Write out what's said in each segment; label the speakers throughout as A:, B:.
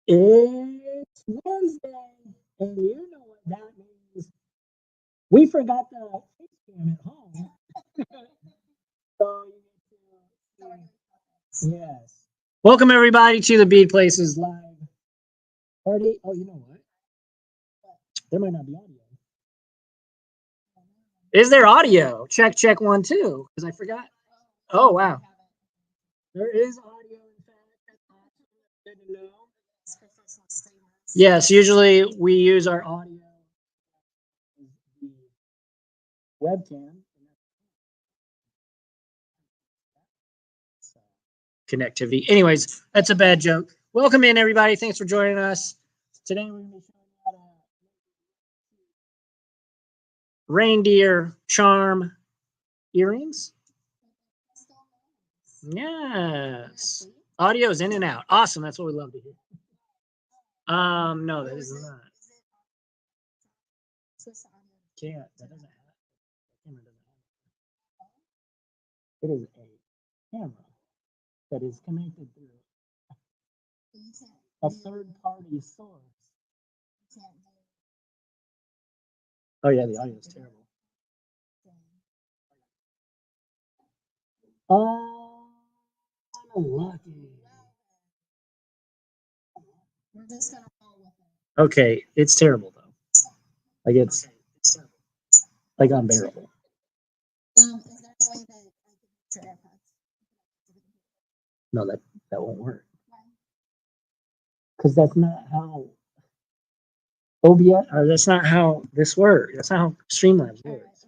A: It's Wednesday, and you know what that means. We forgot the face cam at home. So you get to, yes. Welcome everybody to the Bead Places live party. Oh, you know what? There might not be audio. Is there audio? Check, check, 1, 2. Because I forgot. Oh wow. There is audio in fact. Good to know. Yes, usually we use our audio as the webcam. Connectivity. Anyways, that's a bad joke. Welcome in, everybody. Thanks for joining us. Today we're going to be showing you how to reindeer charm earrings. Yes. Audio is in and out. Awesome. That's what we love to hear. No, that is not. Can't. That doesn't have. Camera doesn't have. It is a camera that is connected through a third-party source. Oh yeah, the audio is terrible. Oh, lucky. Okay, it's terrible though. Like it's like unbearable. No, that won't work because that's not how OBS or that's not how this works. That's not how Streamlabs works.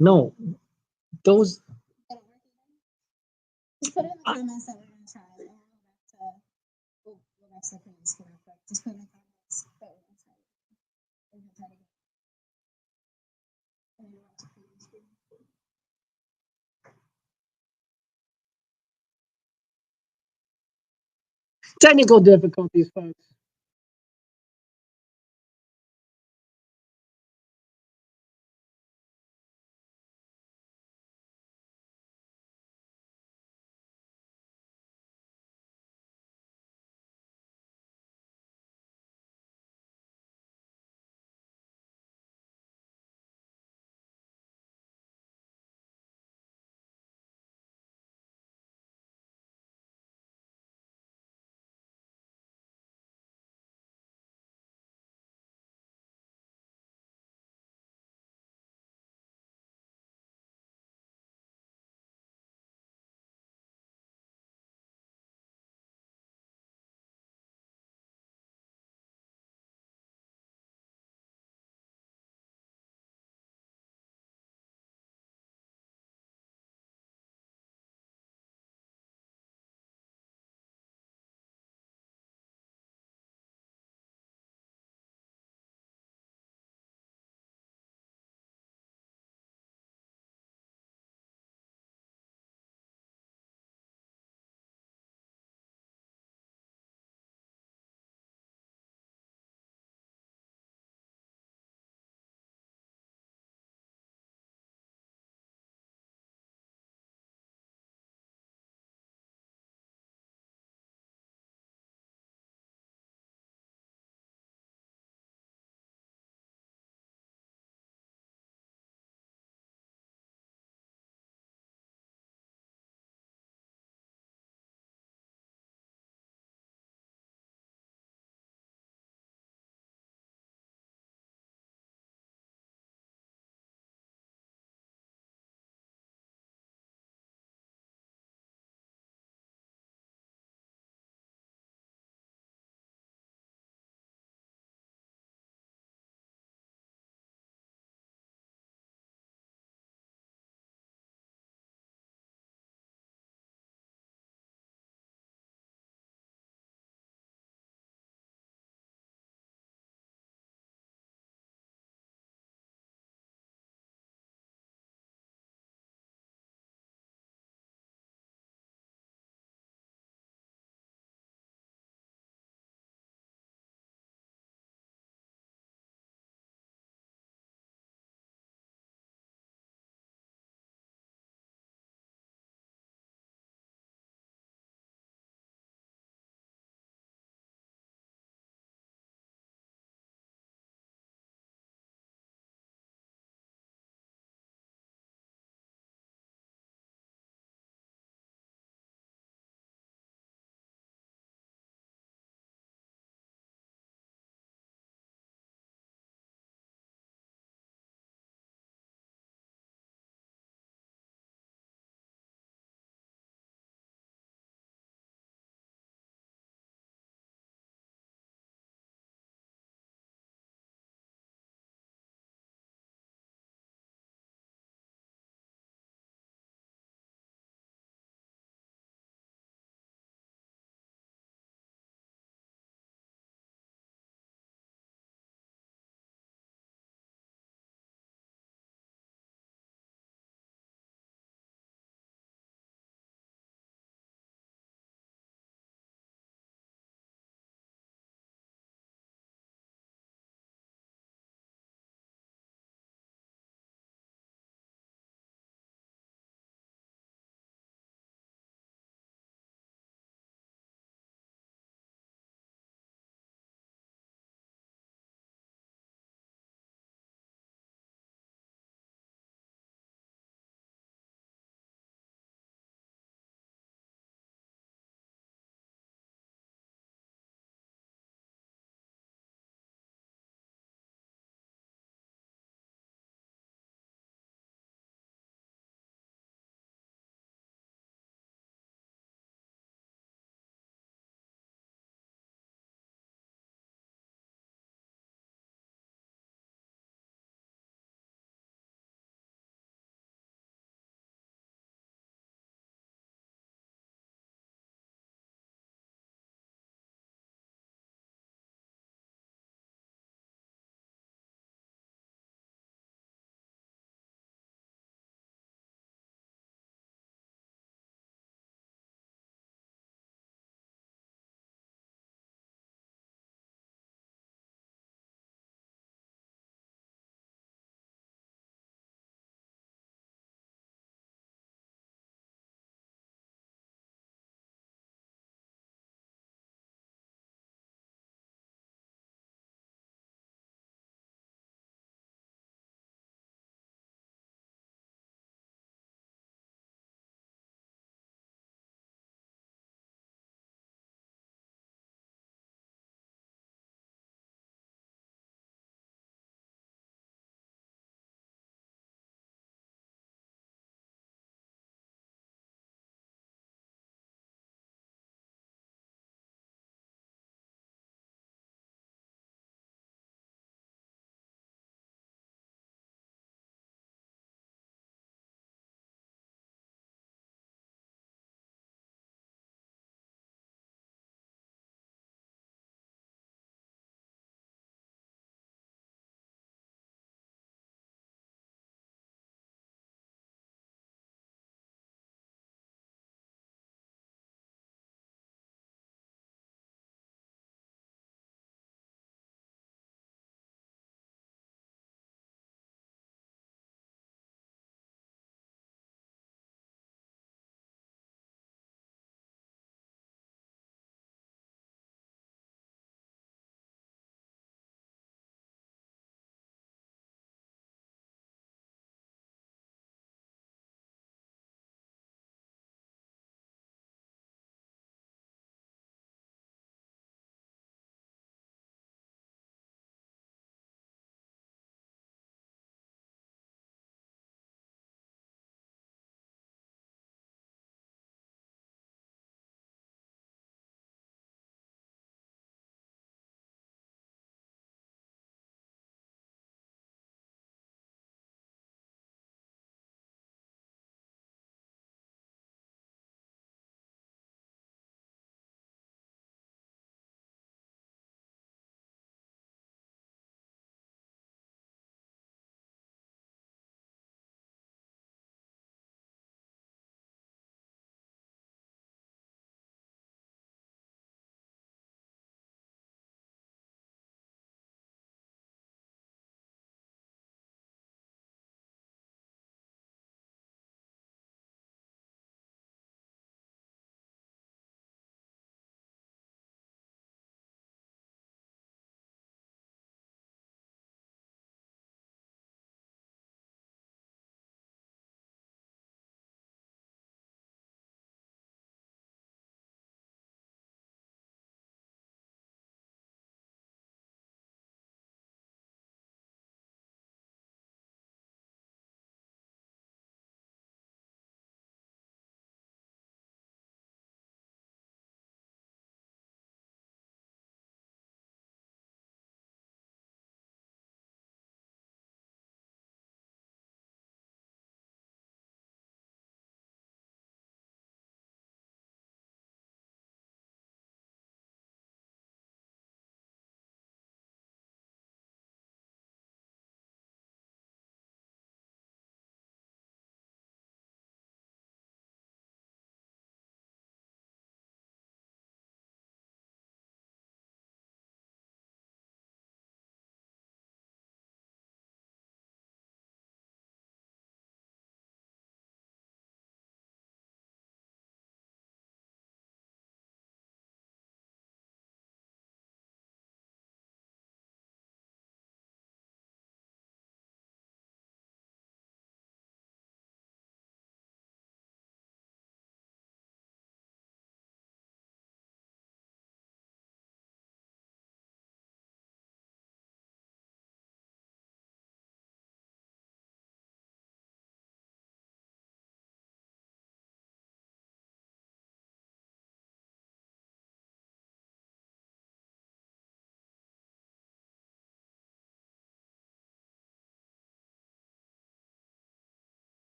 A: No, those. I- Technical difficulties, folks.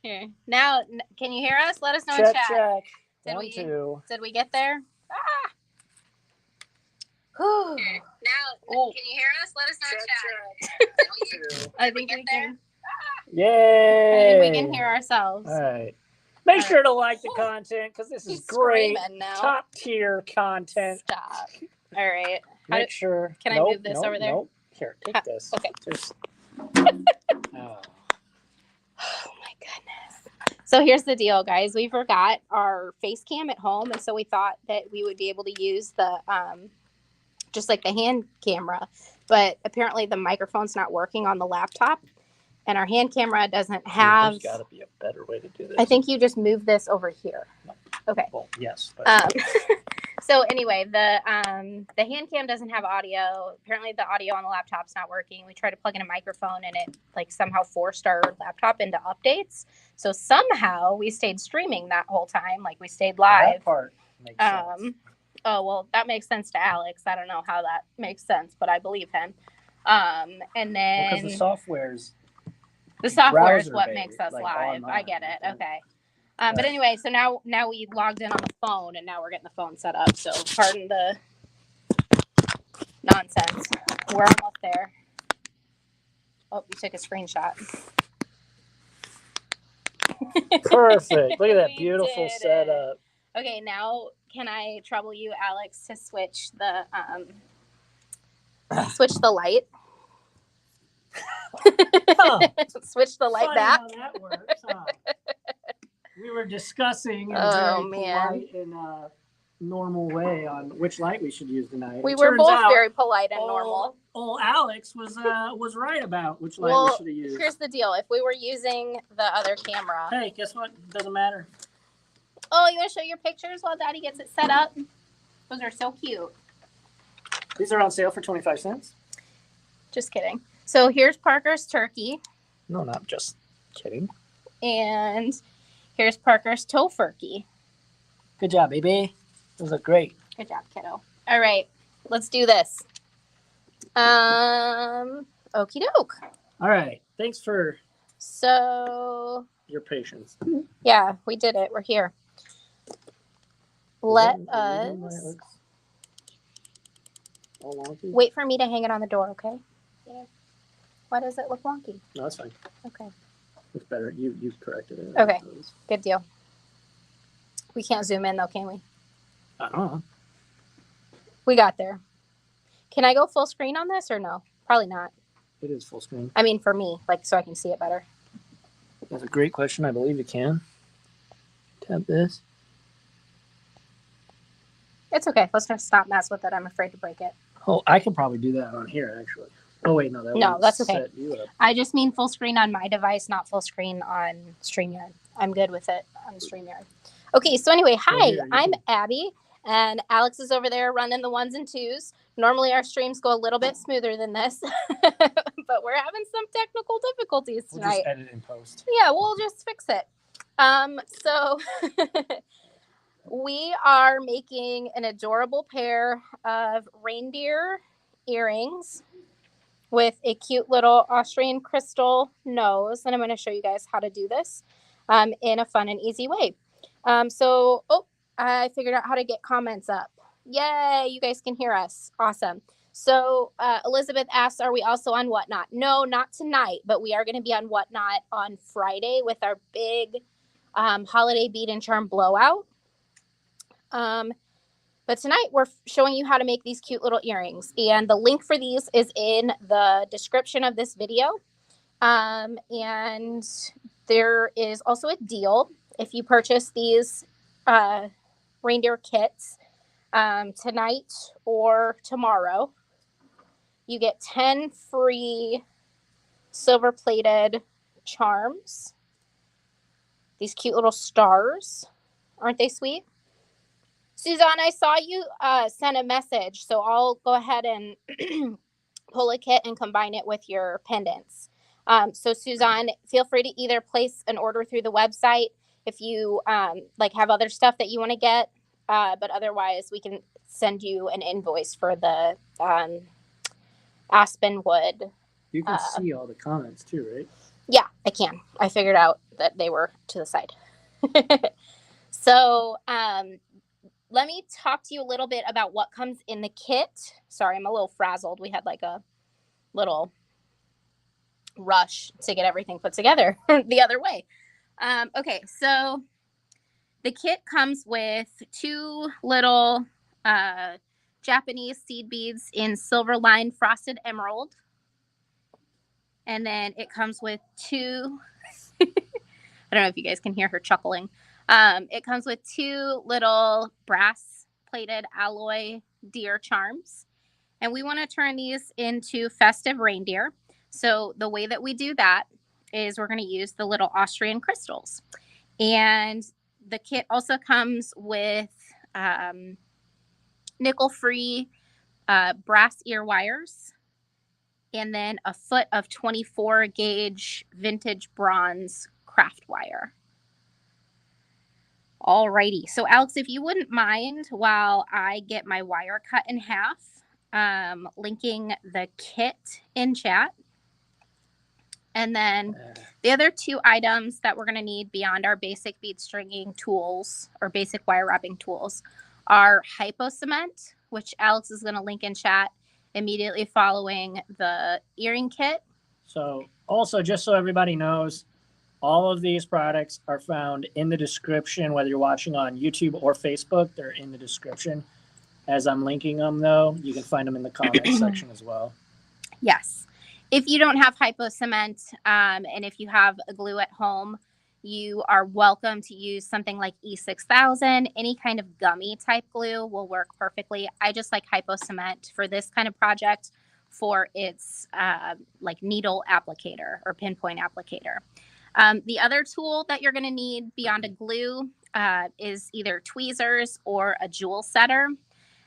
B: Here. Now, can you hear us? Let us know
A: check,
B: in chat.
A: Check.
B: Did we get there? Ah. Now, can you hear us? Let us know in chat. I think we can.
A: Yay!
B: I think we can hear ourselves.
A: All right. Make sure to like the content because this is great. Top tier content.
B: Stop. All right.
A: Make sure.
B: Can I move this over there?
A: Nope. Here, take this.
B: Okay.
A: Oh.
B: Oh my goodness. So here's the deal, guys. We forgot our face cam at home, and so we thought that we would be able to use the just like the hand camera, but apparently the microphone's not working on the laptop, and our hand camera doesn't have.
A: There's got to be a better way to do this.
B: I think you just move this over here.
A: No.
B: Okay.
A: Well, yes. But...
B: So anyway, the hand cam doesn't have audio. Apparently the audio on the laptop's not working. We tried to plug in a microphone and it like somehow forced our laptop into updates. So somehow we stayed streaming that whole time. Like we stayed live.
A: That part makes sense.
B: Oh, well, that makes sense to Alex. I don't know how that makes sense, but I believe him. And then
A: because the software is
B: what makes us live. I get it. Okay. But anyway, so now we logged in on the phone, and now we're getting the phone set up. So pardon the nonsense. We're almost there. Oh, you took a screenshot.
A: Perfect. Look at that beautiful setup.
B: Okay, now can I trouble you, Alex, to switch the light? Switch the light back.
A: How that works, huh? We were discussing in a very polite and normal way on which light we should use tonight.
B: We were both very polite and normal.
A: Old Alex was right about which light we should have used.
B: Here's the deal. If we were using the other camera.
A: Hey, guess what? Doesn't matter.
B: Oh, you want to show your pictures while Daddy gets it set up? Those are so cute.
A: These are on sale for 25 cents.
B: Just kidding. So here's Parker's turkey.
A: No, not just kidding.
B: And here's Parker's tofurkey.
A: Good job, baby. Those look great.
B: Good job, kiddo. All right, let's do this. Okie doke.
A: All right. Thanks for your patience.
B: Yeah, we did it. We're here. Let us wait for me to hang it on the door, okay? Yeah. Why does it look wonky?
A: No, that's fine.
B: Okay.
A: Looks better. You corrected it.
B: Okay. Good deal. We can't zoom in though, can we?
A: I don't know.
B: We got there. Can I go full screen on this or no? Probably not.
A: It is full screen.
B: I mean, for me, like so I can see it better.
A: That's a great question. I believe you can. Tap this.
B: It's okay. Let's just stop mess with it. I'm afraid to break it.
A: Oh, I can probably do that on here, actually. Oh, wait, no.
B: That's okay. I just mean full screen on my device, not full screen on StreamYard. I'm good with it on StreamYard. Okay, so anyway, hi. I'm Abby, and Alex is over there running the ones and twos. Normally, our streams go a little bit smoother than this, but we're having some technical difficulties tonight.
A: We'll just edit in post.
B: Yeah, we'll just fix it. So... We are making an adorable pair of reindeer earrings with a cute little Austrian crystal nose. And I'm going to show you guys how to do this in a fun and easy way. I figured out how to get comments up. Yay, you guys can hear us. Awesome. So Elizabeth asks, are we also on Whatnot? No, not tonight, but we are going to be on Whatnot on Friday with our big holiday bead and charm blowout. But tonight we're showing you how to make these cute little earrings, and the link for these is in the description of this video. And there is also a deal if you purchase these reindeer kits tonight or tomorrow. You get 10 free silver plated charms. These cute little stars. Aren't they sweet? Suzanne, I saw you send a message, so I'll go ahead and pull a kit and combine it with your pendants. So Suzanne, feel free to either place an order through the website if you have other stuff that you want to get, but otherwise we can send you an invoice for the aspen wood.
A: You can see all the comments too, right?
B: Yeah, I can. I figured out that they were to the side. So, let me talk to you a little bit about what comes in the kit. Sorry, I'm a little frazzled. We had like a little rush to get everything put together the other way. Okay, so the kit comes with 2 little Japanese seed beads in silver line frosted emerald. And then it comes with 2, I don't know if you guys can hear her chuckling. It comes with 2 little brass plated alloy deer charms. And we want to turn these into festive reindeer. So the way that we do that is we're going to use the little Austrian crystals. And the kit also comes with nickel-free brass ear wires, and then a foot of 24 gauge vintage bronze craft wire. Alrighty, so Alex, if you wouldn't mind, while I get my wire cut in half, linking the kit in chat. And then the other 2 items that we're going to need beyond our basic bead stringing tools or basic wire wrapping tools are hypo cement, which Alex is going to link in chat immediately following the earring kit.
A: So also, just so everybody knows, all of these products are found in the description, whether you're watching on YouTube or Facebook, they're in the description. As I'm linking them, though, you can find them in the comments section as well.
B: Yes. If you don't have hypo cement, and if you have a glue at home, you are welcome to use something like E6000. Any kind of gummy type glue will work perfectly. I just like hypo cement for this kind of project for its like needle applicator or pinpoint applicator. The other tool that you're going to need beyond a glue is either tweezers or a jewel setter.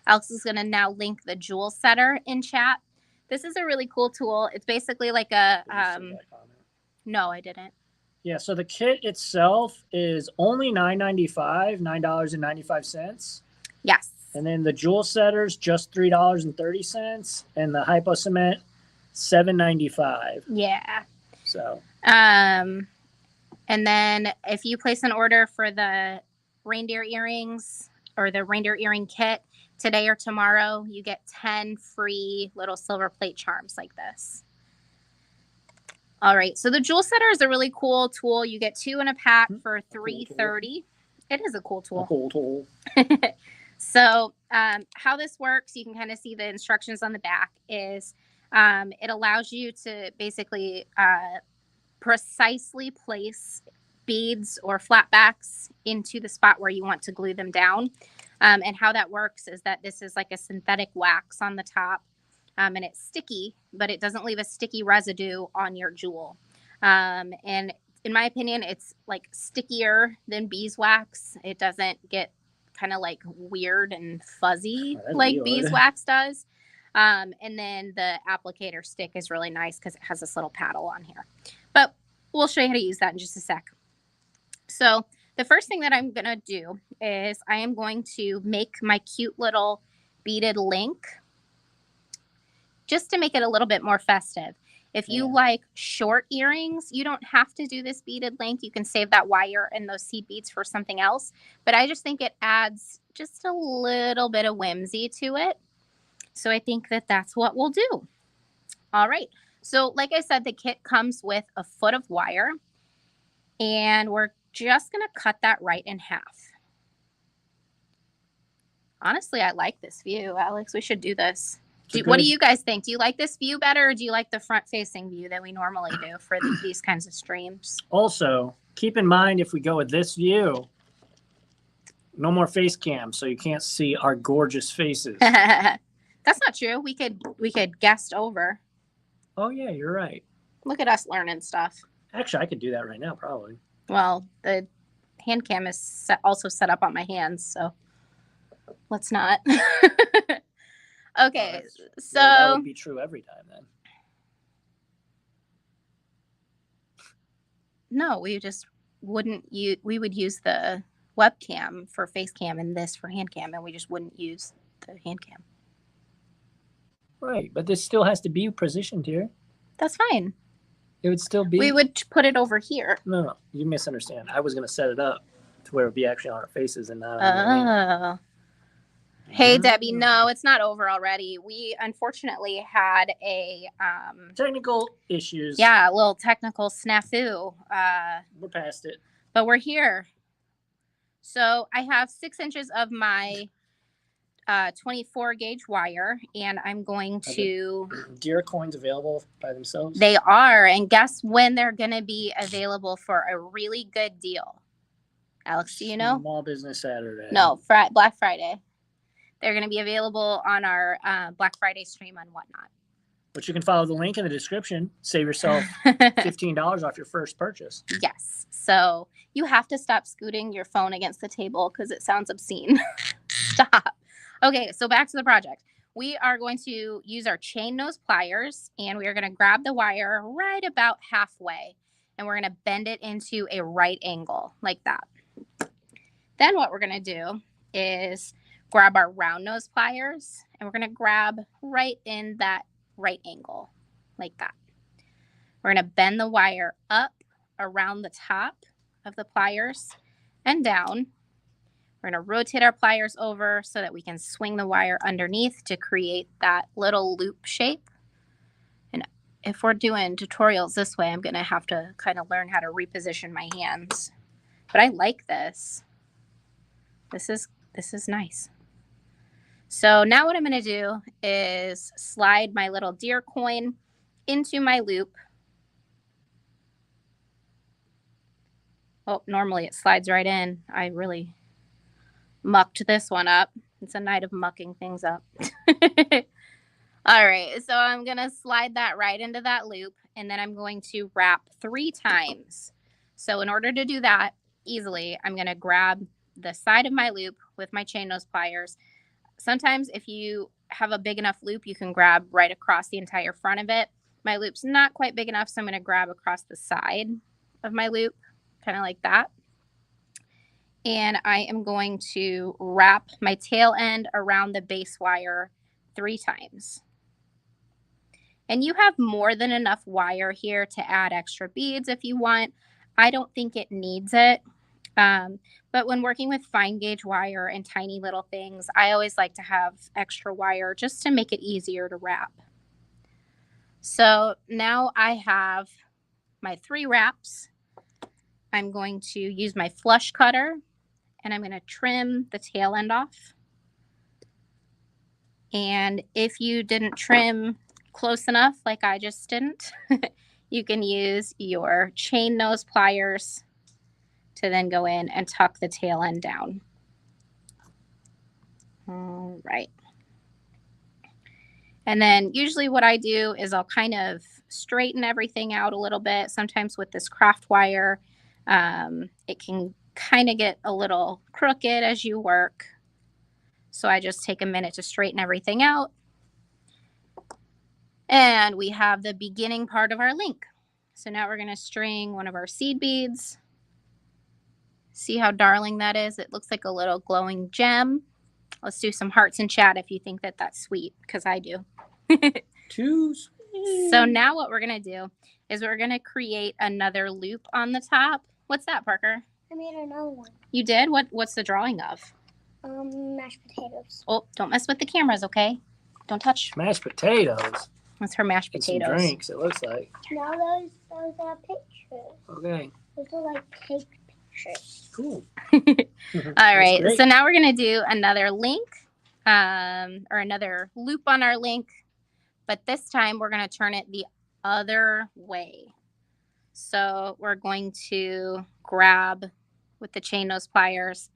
B: Alex is going to now link the jewel setter in chat. This is a really cool tool. It's basically like a no, I didn't.
A: Yeah, so the kit itself is only $9.95, $9.95.
B: Yes.
A: And then the jewel setters just $3.30, and the hypo cement $7.95.
B: Yeah.
A: So.
B: And then if you place an order for the reindeer earrings or the reindeer earring kit today or tomorrow, you get 10 free little silver plate charms like this. All right, so the jewel setter is a really cool tool. You get 2 in a pack for $3.30. It is a cool tool.
A: A cool tool.
B: So how this works, you can kind of see the instructions on the back, is it allows you to basically precisely place beads or flatbacks into the spot where you want to glue them down. And how that works is that this is like a synthetic wax on the top, and it's sticky, but it doesn't leave a sticky residue on your jewel. And in my opinion, it's like stickier than beeswax. It doesn't get kind of like weird and fuzzy like beeswax does. And then the applicator stick is really nice because it has this little paddle on here. But we'll show you how to use that in just a sec. So the first thing that I'm going to do is I am going to make my cute little beaded link just to make it a little bit more festive. If you like short earrings, you don't have to do this beaded link. You can save that wire and those seed beads for something else. But I just think it adds just a little bit of whimsy to it. So I think that that's what we'll do. All right. So like I said, the kit comes with a foot of wire. And we're just going to cut that right in half. Honestly, I like this view, Alex. We should do this. What do you guys think? Do you like this view better, or do you like the front-facing view that we normally do for these kinds of streams?
A: Also, keep in mind, if we go with this view, no more face cam, so you can't see our gorgeous faces.
B: That's not true. We could guest over.
A: Oh, yeah, you're right.
B: Look at us learning stuff. Actually,
A: I could do that right now, probably.
B: Well, the hand cam is also set up on my hands, so let's not. Okay, so
A: that would be true every time then.
B: No, we just wouldn't use. We would use the webcam for face cam and this for hand cam, and we just wouldn't use the hand cam.
A: Right, but this still has to be positioned here.
B: That's fine.
A: It would still be.
B: We would put it over here.
A: No, you misunderstand. I was going to set it up to where it would be actually on our faces and not on the ring.
B: Hey, Debbie, no, it's not over already. We unfortunately had a
A: technical issues.
B: Yeah, a little technical snafu.
A: We're past it.
B: But we're here. So I have 6 inches of my 24 gauge wire, and I'm going to...
A: Deer coins available by themselves?
B: They are, and guess when they're going to be available for a really good deal? Alex, do you know?
A: Small Business Saturday.
B: No, Black Friday. They're going to be available on our Black Friday stream and whatnot.
A: But you can follow the link in the description. Save yourself $15 off your first purchase.
B: Yes. So you have to stop scooting your phone against the table because it sounds obscene. Stop. Okay, so back to the project. We are going to use our chain nose pliers, and we are going to grab the wire right about halfway, and we're going to bend it into a right angle like that. Then what we're going to do is grab our round nose pliers, and we're going to grab right in that right angle like that. We're going to bend the wire up around the top of the pliers and down. We're going to rotate our pliers over so that we can swing the wire underneath to create that little loop shape. And if we're doing tutorials this way, I'm going to have to kind of learn how to reposition my hands. But I like this. This is nice. So now what I'm going to do is slide my little deer coin into my loop. Oh, normally it slides right in. I really mucked this one up. It's a night of mucking things up. All right, so I'm going to slide that right into that loop, and then I'm going to wrap 3 times. So in order to do that easily, I'm going to grab the side of my loop with my chain nose pliers. Sometimes if you have a big enough loop, you can grab right across the entire front of it. My loop's not quite big enough, so I'm going to grab across the side of my loop, kind of like that. And I am going to wrap my tail end around the base wire 3 times. And you have more than enough wire here to add extra beads if you want. I don't think it needs it. But when working with fine gauge wire and tiny little things, I always like to have extra wire just to make it easier to wrap. So now I have my 3 wraps. I'm going to use my flush cutter, and I'm going to trim the tail end off. And if you didn't trim close enough, like I just didn't, you can use your chain nose pliers to then go in and tuck the tail end down. All right. And then usually what I do is I'll kind of straighten everything out a little bit. Sometimes with this craft wire, it can kind of get a little crooked as you work. So I just take a minute to straighten everything out. And we have the beginning part of our link. So now we're going to string one of our seed beads. See how darling that is? It looks like a little glowing gem. Let's do some hearts in chat if you think that that's sweet, because I do.
A: Too sweet.
B: So now what we're going to do is we're going to create another loop on the top. What's that, Parker?
C: I made another one.
B: You did? What's the drawing of?
C: Mashed potatoes.
B: Oh, don't mess with the cameras, okay? Don't touch.
A: Mashed potatoes.
B: That's her mashed
A: And
B: potatoes.
A: some drinks, it looks like.
C: Now those are pictures.
A: Okay.
C: Those are like cake pictures.
A: Cool.
B: All right. So now we're going to do another link or another loop on our link. But this time we're going to turn it the other way. So we're going to grab with the chain nose pliers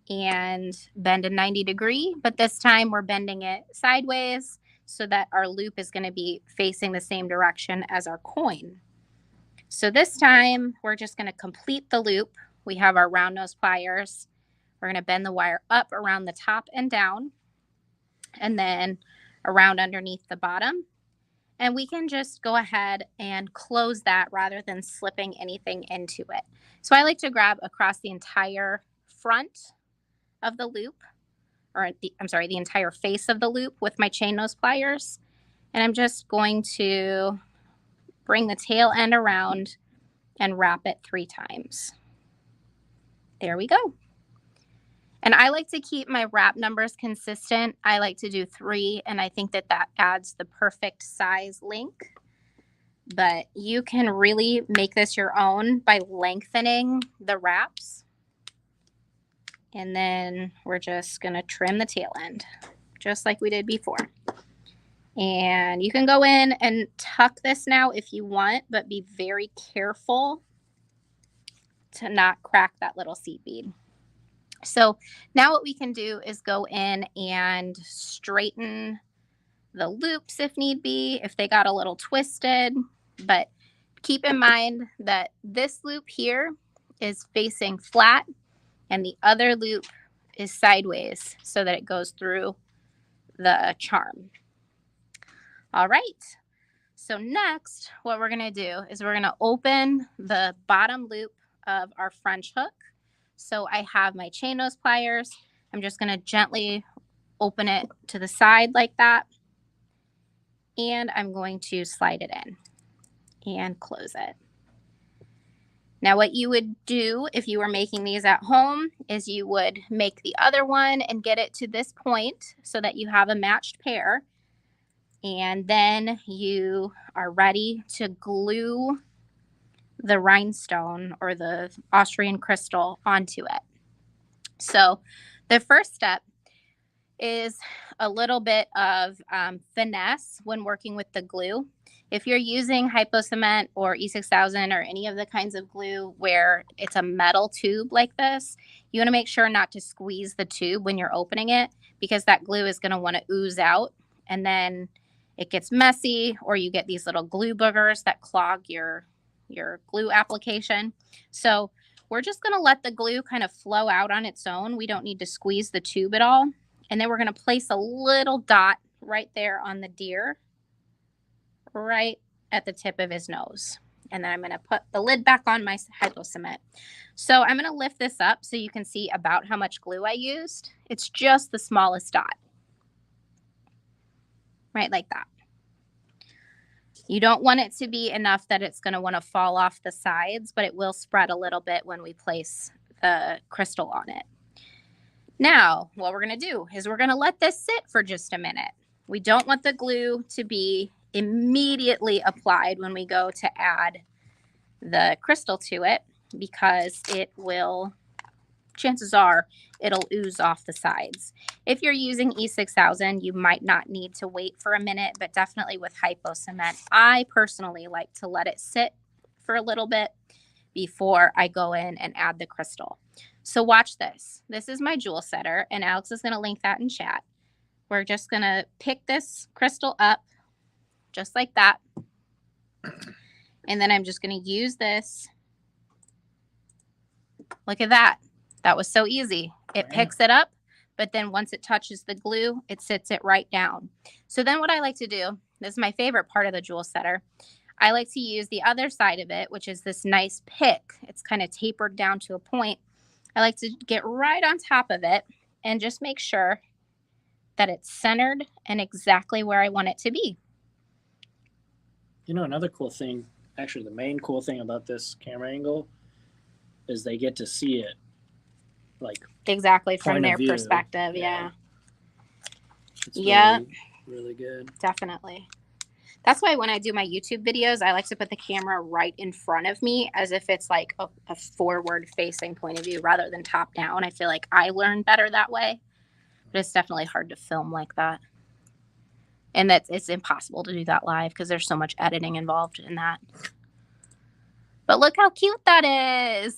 B: and bend a 90-degree. But this time we're bending it sideways so that our loop is going to be facing the same direction as our coin. So this time we're just going to complete the loop. We have our round nose pliers. We're going to bend the wire up around the top and down, and then around underneath the bottom. And we can just go ahead and close that rather than slipping anything into it. So I like to grab across the entire front of the loop, or the entire face of the loop with my chain nose pliers. And I'm just going to bring the tail end around, and wrap it 3 times. There we go. And I like to keep my wrap numbers consistent. I like to do 3, and I think that that adds the perfect size link. But you can really make this your own by lengthening the wraps. And then we're just going to trim the tail end, just like we did before. And you can go in and tuck this now if you want, but be very careful to not crack that little seed bead. So now what we can do is go in and straighten the loops if need be, if they got a little twisted. But keep in mind that this loop here is facing flat and the other loop is sideways so that it goes through the charm. All right. So next, what we're going to do is we're going to open the bottom loop of our French hook. So I have my chain nose pliers. I'm just going to gently open it to the side like that. And I'm going to slide it in and close it. Now what you would do if you were making these at home is you would make the other one and get it to this point so that you have a matched pair. And then you are ready to glue the rhinestone or the Austrian crystal onto it. So the first step is a little bit of finesse when working with the glue. If you're using Hypo Cement or E6000 or any of the kinds of glue where it's a metal tube like this, you want to make sure not to squeeze the tube when you're opening it, because that glue is going to want to ooze out, and then it gets messy, or you get these little glue boogers that clog your glue application. So we're just going to let the glue kind of flow out on its own. We don't need to squeeze the tube at all. And then we're going to place a little dot right there on the deer, right at the tip of his nose. And then I'm going to put the lid back on my Hypo Cement. So I'm going to lift this up so you can see about how much glue I used. It's just the smallest dot. Right like that. You don't want it to be enough that it's going to want to fall off the sides, but it will spread a little bit when we place the crystal on it. Now, what we're going to do is we're going to let this sit for just a minute. We don't want the glue to be immediately applied when we go to add the crystal to it, because it will, chances are, it'll ooze off the sides. If you're using E6000, you might not need to wait for a minute, but definitely with Hypo Cement, I personally like to let it sit for a little bit before I go in and add the crystal. So watch this. This is my jewel setter, and Alex is going to link that in chat. We're just going to pick this crystal up just like that. And then I'm just going to use this. Look at that. That was so easy. It picks it up, but then once it touches the glue, it sits it right down. So then what I like to do, this is my favorite part of the jewel setter, I like to use the other side of it, which is this nice pick. It's kind of tapered down to a point. I like to get right on top of it and just make sure that it's centered and exactly where I want it to be.
A: You know, another cool thing, actually the main cool thing about this camera angle is they get to see it like
B: exactly from their perspective. Yeah.
A: It's really good.
B: Definitely. That's why when I do my YouTube videos, I like to put the camera right in front of me as if it's like a forward facing point of view rather than top down. I feel like I learn better that way, but it's definitely hard to film like that. And it's impossible to do that live because there's so much editing involved in that. But look how cute that is.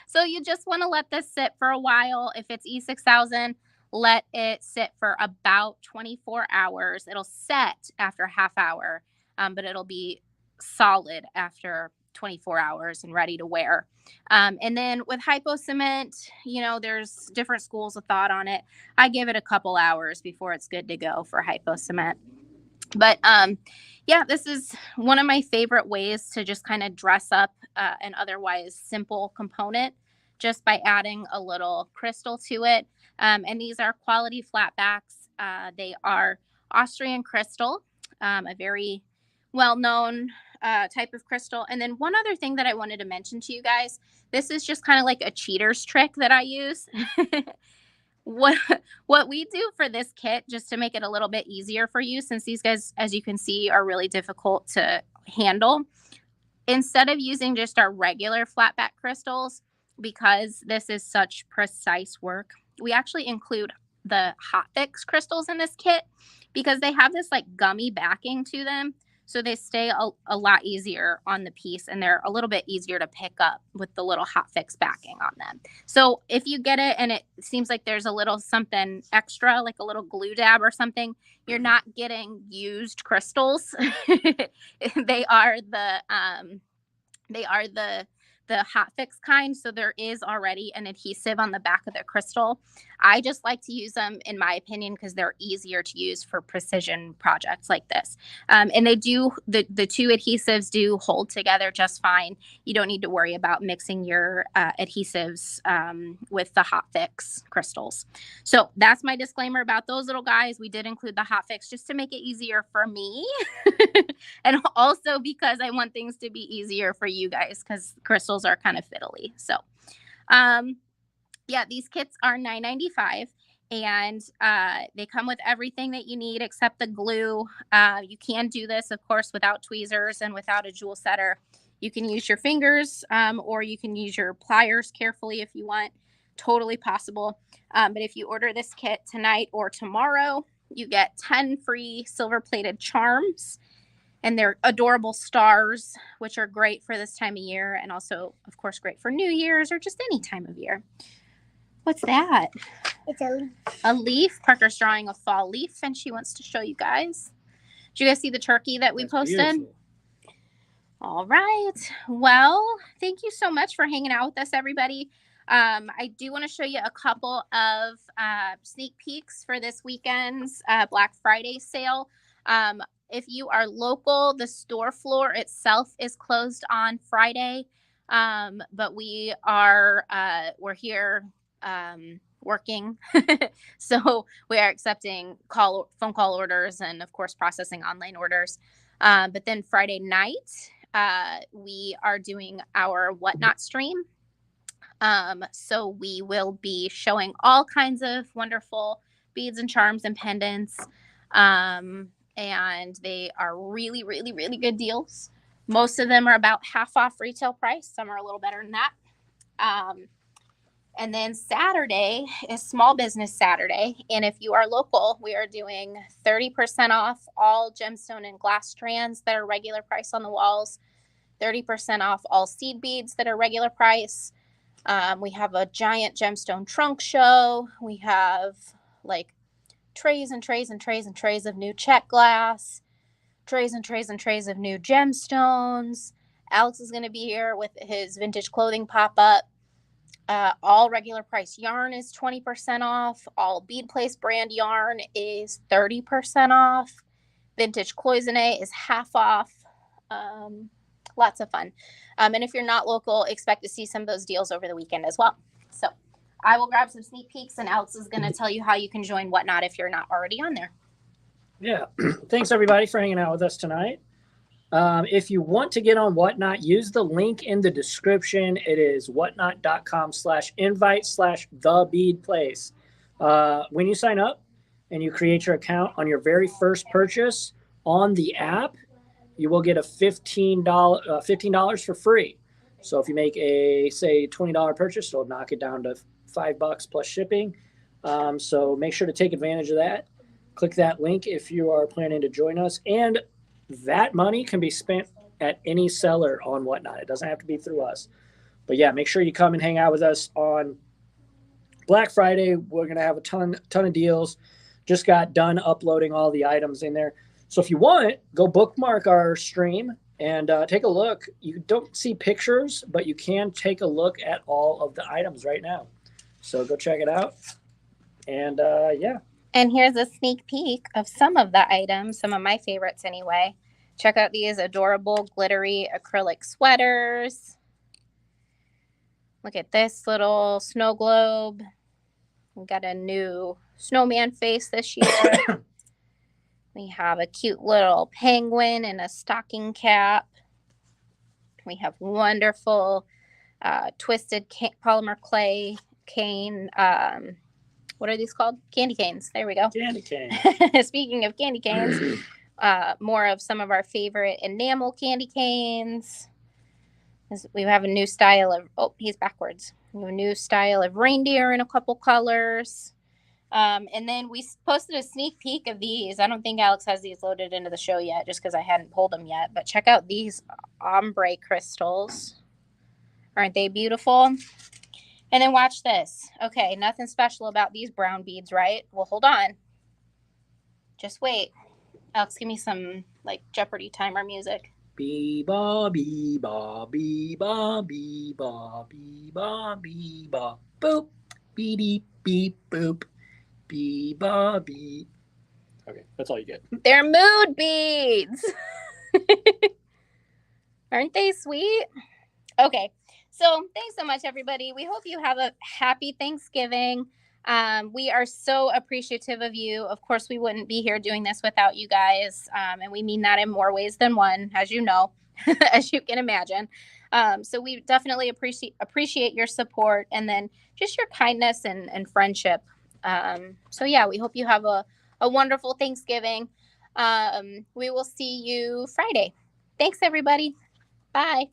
B: So you just want to let this sit for a while. If it's E6000, let it sit for about 24 hours. It'll set after a half hour, but it'll be solid after 24 hours and ready to wear. And then with Hypo Cement, you know, there's different schools of thought on it. I give it a couple hours before it's good to go for Hypo Cement. But yeah, this is one of my favorite ways to just kind of dress up an otherwise simple component just by adding a little crystal to it. And these are quality flatbacks. They are Austrian crystal, a very well-known type of crystal. And then one other thing that I wanted to mention to you guys, this is just kind of like a cheater's trick that I use. what what we do for this kit, just to make it a little bit easier for you, since these guys, as you can see, are really difficult to handle, instead of using just our regular flat back crystals, because this is such precise work, we actually include the hot fix crystals in this kit, because they have this like gummy backing to them, so they stay a lot easier on the piece, and they're a little bit easier to pick up with the little hot fix backing on them. So if you get it and it seems like there's a little something extra, like a little glue dab or something, you're not getting used crystals. They are the hot fix kind, so there is already an adhesive on the back of the crystal. I just like to use them, in my opinion, because they're easier to use for precision projects like this. And they do, the two adhesives do hold together just fine. You don't need to worry about mixing your adhesives with the hot fix crystals. So that's my disclaimer about those little guys. We did include the hot fix just to make it easier for me. And also because I want things to be easier for you guys, because crystals are kind of fiddly. So yeah, these kits are $9.95, and they come with everything that you need except the glue. You can do this, of course, without tweezers and without a jewel setter. You can use your fingers, or you can use your pliers carefully if you want. Totally possible. But if you order this kit tonight or tomorrow, you get 10 free silver plated charms. And they're adorable stars, which are great for this time of year, and also, of course, great for New Year's or just any time of year. What's that?
C: It's a leaf.
B: A leaf. Parker's drawing a fall leaf, and she wants to show you guys. Did you guys see the turkey that we posted? Beautiful. All right. Well, thank you so much for hanging out with us, everybody. I do want to show you a couple of sneak peeks for this weekend's Black Friday sale. If you are local, the store floor itself is closed on Friday, but we are we're here working, so we are accepting phone call orders and, of course, processing online orders. But then Friday night, we are doing our Whatnot stream. So we will be showing all kinds of wonderful beads and charms and pendants. And they are really, really, really good deals. Most of them are about half off retail price. Some are a little better than that. And then Saturday is Small Business Saturday. And if you are local, we are doing 30% off all gemstone and glass strands that are regular price on the walls, 30% off all seed beads that are regular price. We have a giant gemstone trunk show. We have like trays and trays and trays and trays of new check glass, trays and trays and trays of new gemstones. Alex is going to be here with his vintage clothing pop-up. All regular price yarn is 20% off. All Bead Place brand yarn is 30% off. Vintage cloisonne is half off. Lots of fun. And if you're not local, expect to see some of those deals over the weekend as well. So I will grab some sneak peeks, and Alex is going to tell you how you can join Whatnot if you're not already on there.
A: Yeah. Thanks, everybody, for hanging out with us tonight. If you want to get on Whatnot, use the link in the description. It is whatnot.com/invite/thebeadplace. When you sign up and you create your account, on your very first purchase on the app, you will get a $15 for free. So if you make a, say, $20 purchase, it'll knock it down to $5 plus shipping. So make sure to take advantage of that. Click that link if you are planning to join us. And that money can be spent at any seller on Whatnot. It doesn't have to be through us. But yeah, make sure you come and hang out with us on Black Friday. We're going to have a ton of deals. Just got done uploading all the items in there. So if you want, go bookmark our stream and take a look. You don't see pictures, but you can take a look at all of the items right now. So go check it out. And yeah.
B: And here's a sneak peek of some of the items, some of my favorites anyway. Check out these adorable glittery acrylic sweaters. Look at this little snow globe. We got a new snowman face this year. We have a cute little penguin in a stocking cap. We have wonderful twisted polymer clay cane. What are these called? Candy canes. There we go.
A: Candy cane.
B: Speaking of candy canes, more of some of our favorite enamel candy canes. We have a new style of, oh, he's backwards. We have a new style of reindeer in a couple colors. And then we posted a sneak peek of these. I don't think Alex has these loaded into the show yet, just because I hadn't pulled them yet. But check out these ombre crystals. Aren't they beautiful? And then watch this. Okay, nothing special about these brown beads, right? Well, hold on. Just wait. Alex, give me some like Jeopardy timer music.
A: Bee-ba, bee-ba, bee-ba, bee-ba, bee-ba, bee-ba, boop, beep, beep, boop, bee-ba, bee. Okay, that's all you get.
B: They're mood beads. Aren't they sweet? Okay, so thanks so much, everybody. We hope you have a happy Thanksgiving. We are so appreciative of you. Of course, we wouldn't be here doing this without you guys. And we mean that in more ways than one, as you know, as you can imagine. So we definitely appreciate your support and then just your kindness and friendship. So yeah, we hope you have a wonderful Thanksgiving. We will see you Friday. Thanks, everybody. Bye.